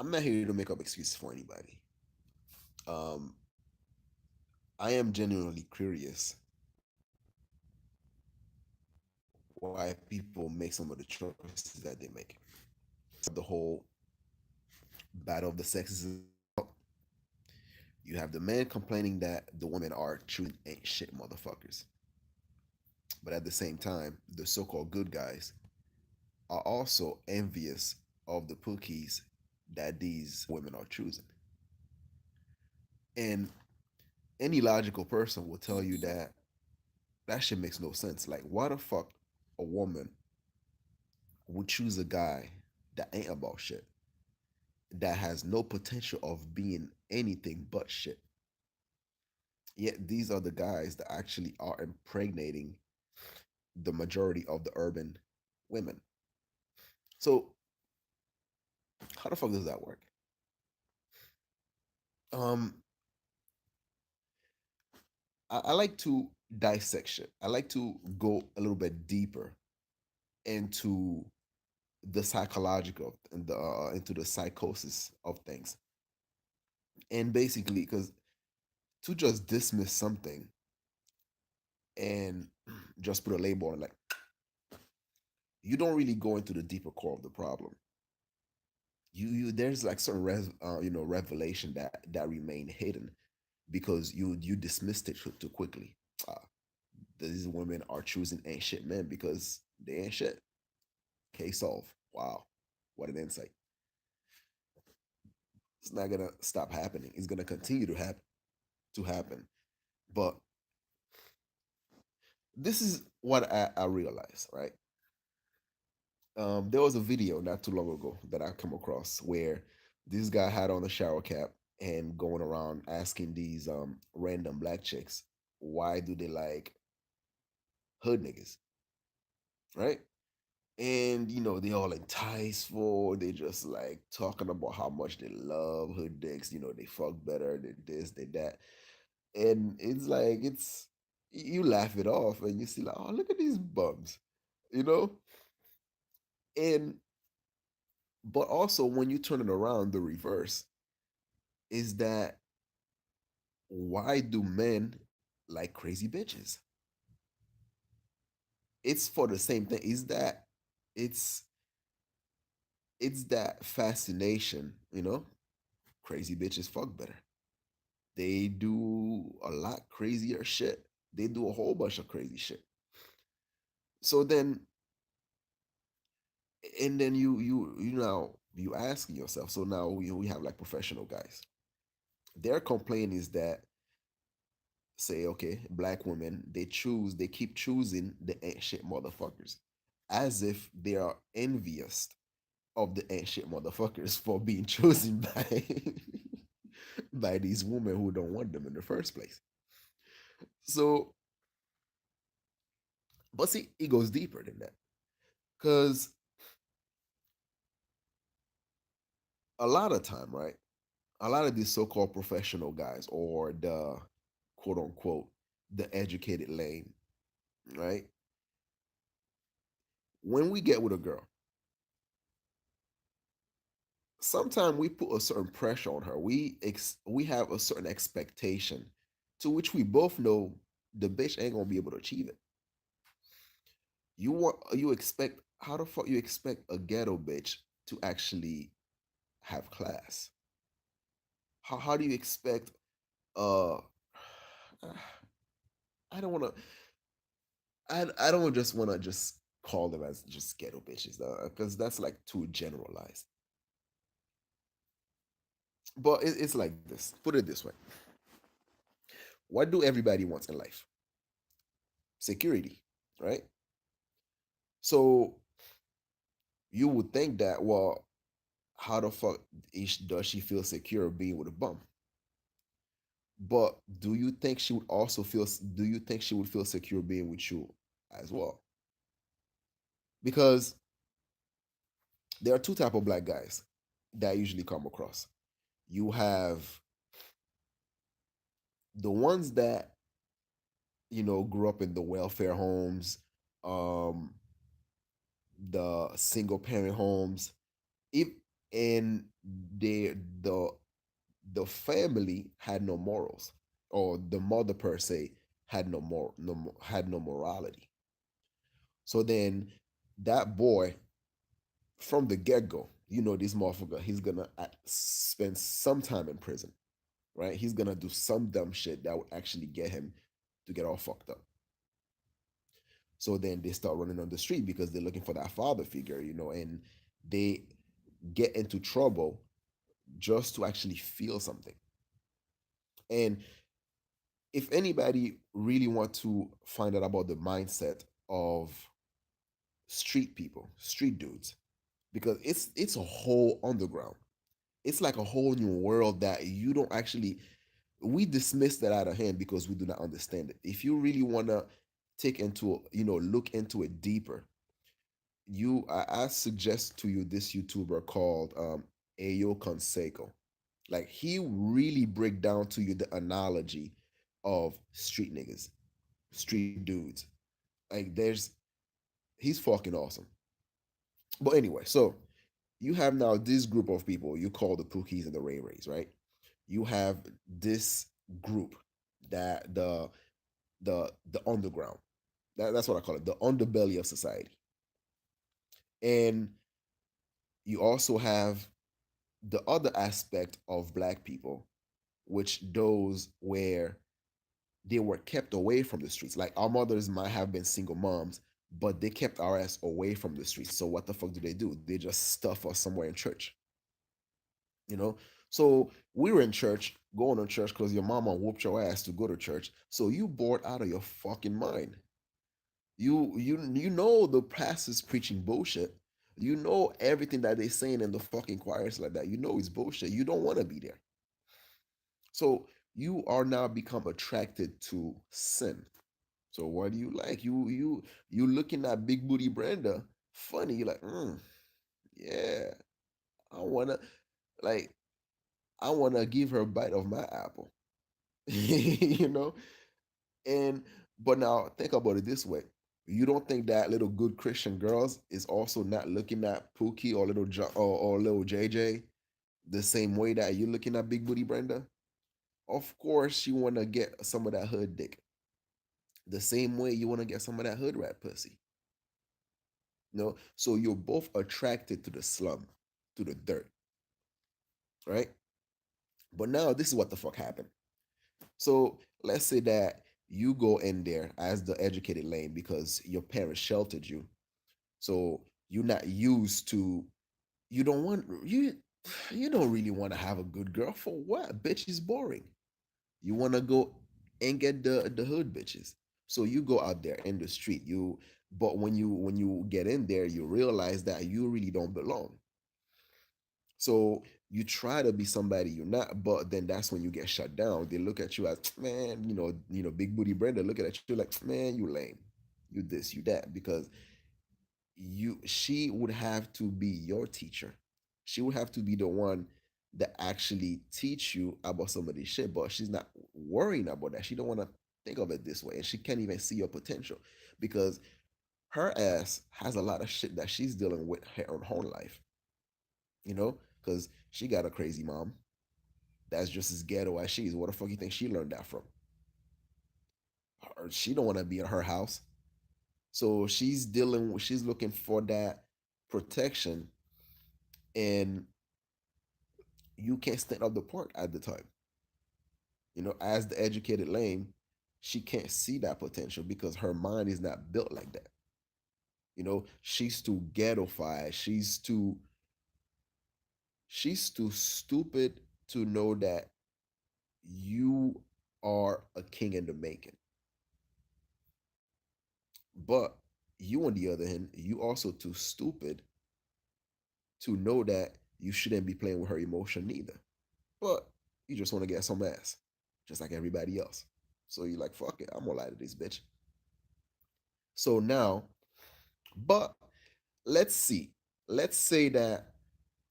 I'm not here to make up excuses for anybody. Um, I am genuinely curious why people make some of the choices that they make. The whole battle of the sexes is about. You have the men complaining that the women are choosing ain't shit motherfuckers. But at the same time, the so called good guys are also envious of the pookies that these women are choosing. And any logical person will tell you that that shit makes no sense. Like, why the fuck a woman would choose a guy that ain't about shit, that has no potential of being anything but shit? Yet these are the guys that actually are impregnating the majority of the urban women. So how the fuck does that work? Um, I like to dissect shit. I like to go a little bit deeper into the psychological and the into the psychosis of things. And basically, because to just dismiss something and just put a label on, like, you don't really go into the deeper core of the problem. You there's like certain revelation that remain hidden because you dismissed it too quickly. Uh, these women are choosing ain't shit men because they ain't shit. Case solved. Wow, what an insight. It's not gonna stop happening. It's gonna continue to happen. But this is what I realized, right? There was a video not too long ago that I come across where this guy had on a shower cap and going around asking these random black chicks why do they like hood niggas, right? And they all enticeful. They just like talking about how much they love hood dicks. They fuck better. They this, they that, and it's like you laugh it off and you see like, oh, look at these bums, you know. And but also when you turn it around, the reverse is that why do men like crazy bitches? It's for the same thing. Is that it's it's that fascination, crazy bitches fuck better. They do a lot crazier shit. They do a whole bunch of crazy shit. So then, and then you now you asking yourself. So now we have like professional guys. Their complaint is that, say, okay, black women, they keep choosing the ain't shit motherfuckers, as if they are envious of the ain't shit motherfuckers for being chosen by by these women who don't want them in the first place. So, but see, it goes deeper than that. Because a lot of time, right? A lot of these so-called professional guys or the quote unquote the educated lane, right? When we get with a girl, sometimes we put a certain pressure on her. We have a certain expectation to which we both know the bitch ain't gonna be able to achieve it. You expect how the fuck you expect a ghetto bitch to actually have class? How do you expect uh I don't wanna I don't just wanna just call them as just ghetto bitches because that's like too generalized. But it's like this. Put it this way. What do everybody wants in life? Security, right? So you would think that, well, how the fuck does she feel secure being with a bum? But do you think she would feel secure being with you as well? Because there are two type of black guys that I usually come across. You have the ones that, grew up in the welfare homes, um, the single parent homes. and they the family had no morals, or the mother per se had had no morality. So then that boy from the get go, you know, this motherfucker, he's gonna spend some time in prison, right? He's gonna do some dumb shit that would actually get him to get all fucked up. So then they start running on the street because they're looking for that father figure, you know, and they get into trouble just to actually feel something. And if anybody really want to find out about the mindset of street people, street dudes, because it's a whole underground. It's like a whole new world that you don't actually, we dismiss that out of hand because we do not understand it. If you really want to take into, you know, look into it deeper, I suggest to you this YouTuber called Ayo Conseco. Like he really break down to you the analogy of street niggas, street dudes. Like he's fucking awesome. But anyway, so you have now this group of people you call the Pookies and the Ray Rays, right? You have this group that the underground. That's what I call it, the underbelly of society. And you also have the other aspect of black people, which those where they were kept away from the streets. Like our mothers might have been single moms, but they kept our ass away from the streets. So what the fuck do? They just stuff us somewhere in church, you know? So we were in church, going to church because your mama whooped your ass to go to church. So you bored out of your fucking mind. You know the pastor's preaching bullshit. You know everything that they're saying in the fucking choirs like that. You know it's bullshit. You don't want to be there. So you are now become attracted to sin. So what do you like? You looking at Big Booty Brenda, funny. You're like, yeah, I wanna like I wanna give her a bite of my apple. you know? And but now think about it this way. You don't think that little good Christian girls is also not looking at Pookie or or little JJ the same way that you're looking at Big Booty Brenda? Of course you wanna get some of that hood dick. The same way you wanna get some of that hood rat pussy. No, so you're both attracted to the slum, to the dirt, right? But now this is what the fuck happened. So let's say that you go in there as the educated lane because your parents sheltered you. So you're not used to, you don't want you don't really want to have a good girl for what? Bitch is boring. You want to go and get the hood bitches. So you go out there in the street. But when you get in there, you realize that you really don't belong. So you try to be somebody you're not, but then that's when you get shut down. They look at you as man, Big Booty Brenda looking at you like, man, you lame, you this, you that, because she would have to be your teacher. She would have to be the one that actually teach you about some of this shit, but she's not worrying about that. She don't want to think of it this way, and she can't even see your potential because her ass has a lot of shit that she's dealing with her own whole life. Because she got a crazy mom that's just as ghetto as she is. What the fuck you think she learned that from? She don't want to be in her house, so she's looking for that protection, and you can't stand up the part at the time. As the educated lame, she can't see that potential because her mind is not built like that. She's too ghettofied. She's too stupid to know that you are a king in the making. But you, on the other hand, you also too stupid to know that you shouldn't be playing with her emotion neither. But you just want to get some ass, just like everybody else. So you're like, fuck it, I'm gonna lie to this bitch. So now, but let's see. Let's say that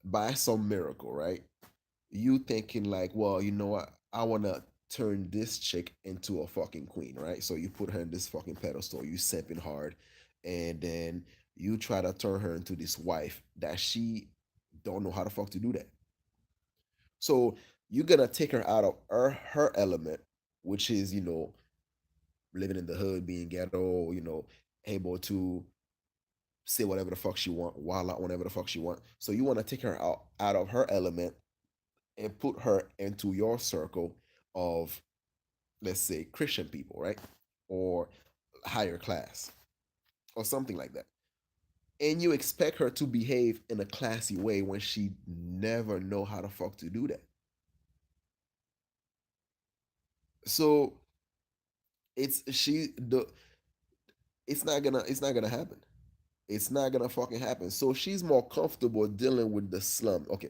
by some miracle, right? You thinking like, well, you know what? I wanna turn this chick into a fucking queen, right? So you put her in this fucking pedestal, you simping hard, and then you try to turn her into this wife that she don't know how the fuck to do that. So you're gonna take her out of her element, which is, living in the hood, being ghetto, able to say whatever the fuck she want, wild out whenever the fuck she want. So you want to take her out of her element and put her into your circle of, let's say, Christian people, right? Or higher class or something like that. And you expect her to behave in a classy way when she never know how the fuck to do that. So it's not gonna happen. It's not gonna fucking happen. So she's more comfortable dealing with the slum. Okay,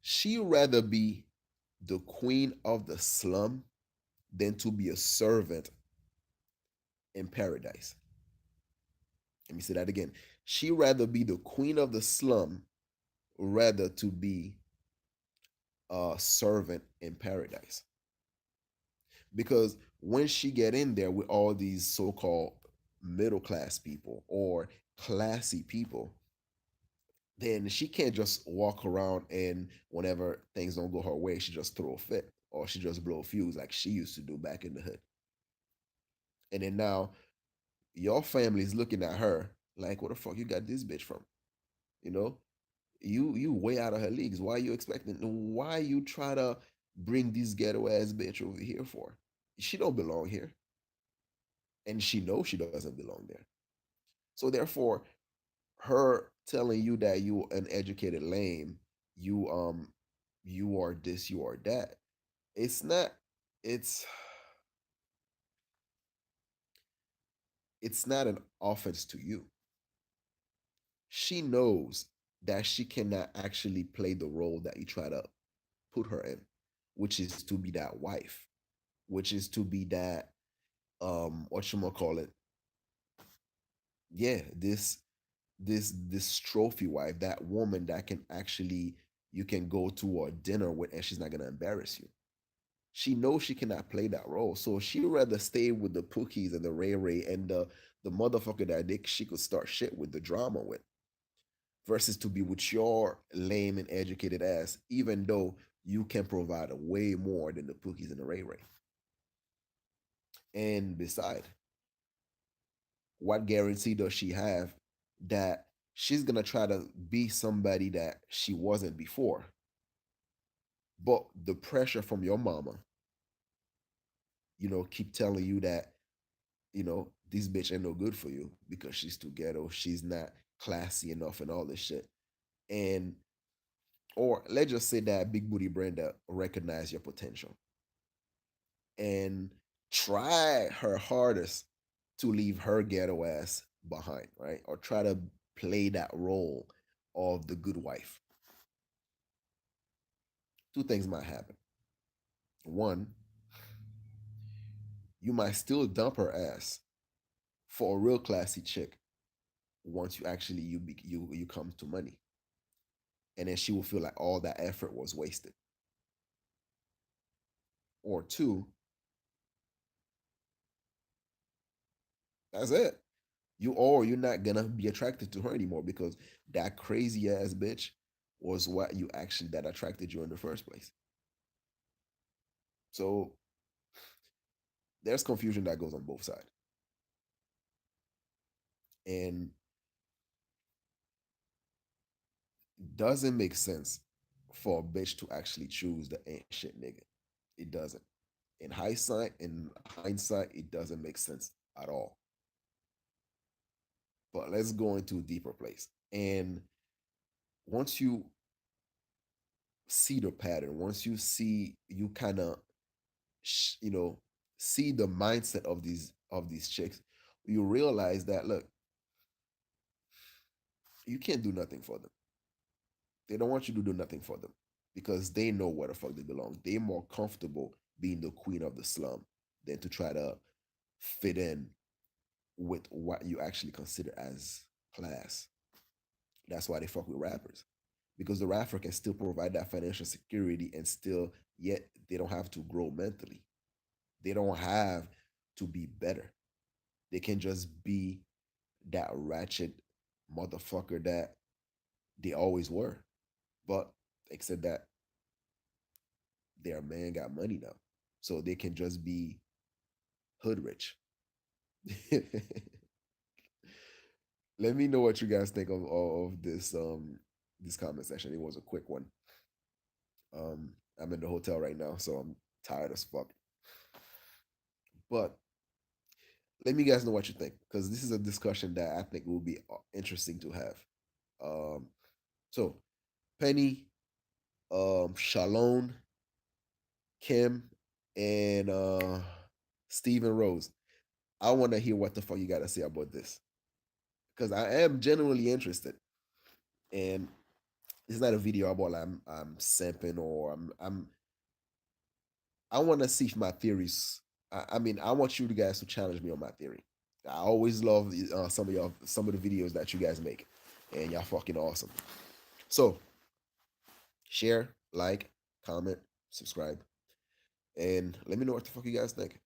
she rather be the queen of the slum than to be a servant in paradise. Let me say that again. She rather be the queen of the slum rather to be a servant in paradise. Because when she get in there with all these so-called middle class people or classy people, then she can't just walk around and whenever things don't go her way, she just throw a fit or she just blow a fuse like she used to do back in the hood. And then now your family's looking at her like, where the fuck you got this bitch from? You know, you way out of her leagues. Why are you expecting? Why you try to bring this ghetto ass bitch over here for? She don't belong here, and she knows she doesn't belong there. So therefore, her telling you that you an educated lame, you you are this, you are that. It's not. It's it's not an offense to you. She knows that she cannot actually play the role that you try to put her in, which is to be that wife, which is to be that what you call it? Yeah, this trophy wife, that woman that can actually you can go to a dinner with and she's not gonna embarrass you. She knows she cannot play that role. So she rather stay with the Pookies and the Ray Ray and the motherfucker that she could start shit with the drama with versus to be with your lame and educated ass, even though you can provide a way more than the Pookies and the Ray Ray. And beside, what guarantee does she have that she's gonna try to be somebody that she wasn't before? But the pressure from your mama, keep telling you that, this bitch ain't no good for you because she's too ghetto, she's not classy enough and all this shit. And or let's just say that Big Booty Brenda recognize your potential and try her hardest to leave her ghetto ass behind, right? Or try to play that role of the good wife. Two things might happen. One, you might still dump her ass for a real classy chick once you actually you come to money, and then she will feel like all that effort was wasted. Or two, that's it. You're not gonna be attracted to her anymore because that crazy ass bitch was what you actually that attracted you in the first place. So there's confusion that goes on both sides. And doesn't make sense for a bitch to actually choose the ain't shit nigga. It doesn't. In hindsight, it doesn't make sense at all. But let's go into a deeper place. And once you see the pattern, once you kind of you know see the mindset of these chicks, you realize that look, you can't do nothing for them. They don't want you to do nothing for them because they know where the fuck they belong. They're more comfortable being the queen of the slum than to try to fit in with what you actually consider as class. That's why they fuck with rappers. Because the rapper can still provide that financial security and still, yet they don't have to grow mentally. They don't have to be better. They can just be that ratchet motherfucker that They always were. But except that their man got money now. So they can just be hood rich. Let me know what you guys think of this comment section. It was a quick one. I'm in the hotel right now, so I'm tired as fuck. But let me guys know what you think, because this is a discussion that I think will be interesting to have. Um, so Penny, Shalon, Kim, and Stephen Rose. I want to hear what the fuck you got to say about this, because I am genuinely interested. And it's not a video about like I'm simping or I want to see if my theories. I mean, I want you guys to challenge me on my theory. I always love some of the videos that you guys make, and y'all fucking awesome. So share, like, comment, subscribe, and let me know what the fuck you guys think.